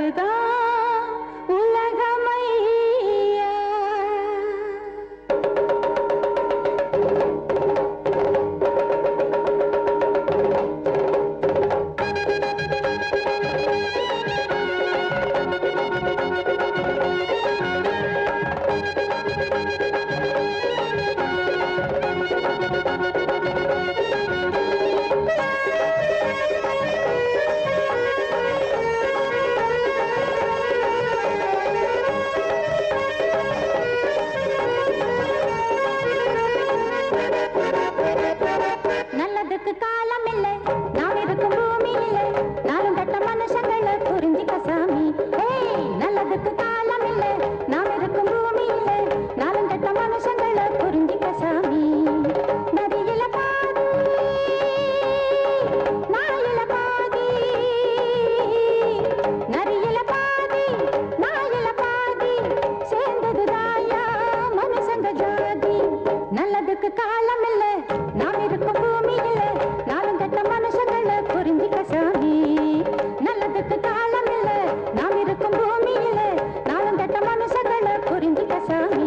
அதுதான் உலகமையா. நல்லதுக்கு காலம் இல்லை, நாம் இருக்கும் பூமி இல்லை, நாளும் கட்ட மனுஷங்களை புரிஞ்சிக்க சாமி. நல்லதுக்கு காலம் இல்லை, நாம் இருக்கும் பூமி இல்லை, நாளும் கட்ட மனுஷங்களை புரிஞ்சிக்க சாமி. நதியில பாதி நாயில பாதி, நரியில பாதி நாயில பாதி, சேர்ந்தது தாயா மனுஷங்க ஜாதி. நல்லதுக்கு காலம் இல்லை, நாம் இருக்கும் பூமி இல்லை, நாளும் கட்ட மனுஷங்களை புரிஞ்சிக்க சாமி. நல்லதுக்கு காலம் இல்லை, நாம் இருக்கும் பூமி இல்லை, நாளும் கட்ட மனுஷங்களை புரிஞ்சிக்க சாமி.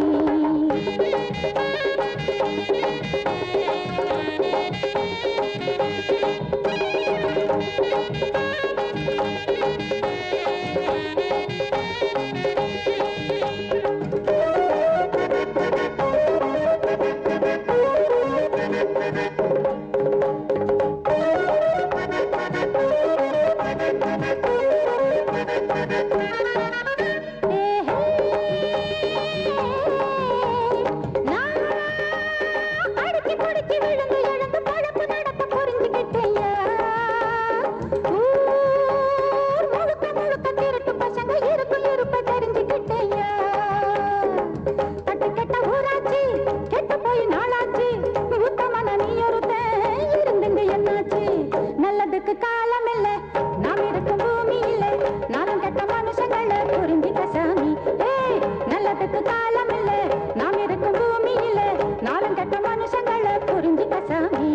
நல்லதுக்கு காலம் இல்லை, நாம் இருக்கும் பூமி இல்லை, நாளும் கட்ட மனுஷங்களை புரிஞ்சிக்க சாமி. நல்லதுக்கு காலம் இல்லை, நாம் இருக்கும் பூமி இல்லை, நாளும் கட்ட மனுஷங்களை புரிஞ்சிக்க சாமி.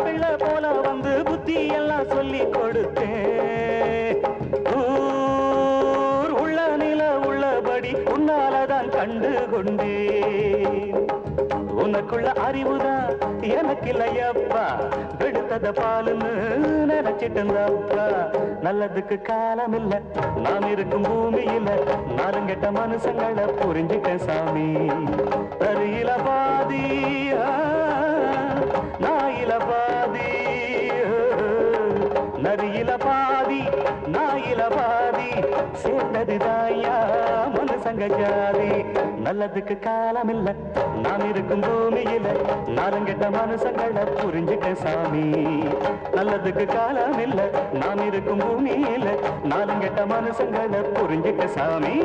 பிள்ளை போல வந்து புத்தி எல்லாம் சொல்லி கொடுத்தேன். ஊர் உள்ள நில உள்ளபடி உன்னாலதான் கண்டு கொண்டேன். உனக்குள்ள அறிவுதான் எனக்கு இல்லையப்பா, எடுத்தத பாலுன்னு நினைச்சிட்டப்பா. நல்லதுக்கு காலம் இல்ல, நாம் இருக்கும் பூமி இல்ல, நாளும் கெட்ட மனுஷங்களை புரிஞ்சுக்க சாமி. தரியில பாதி நாயில பாதி, நரியில பாதி நாயில பாதி, சேர்ந்தது தாயா மனுஷங்க ஜாதி. நல்லதுக்கு காலம் இல்ல, நாம் இருக்கும் பூமியில, நாளும் கெட்ட மனுஷங்களை புரிஞ்சுக்க சாமி. நல்லதுக்கு காலம் இல்ல, நாம் இருக்கும் பூமியில, நாளும் கெட்ட மனுஷங்களை புரிஞ்சுக்க சாமி.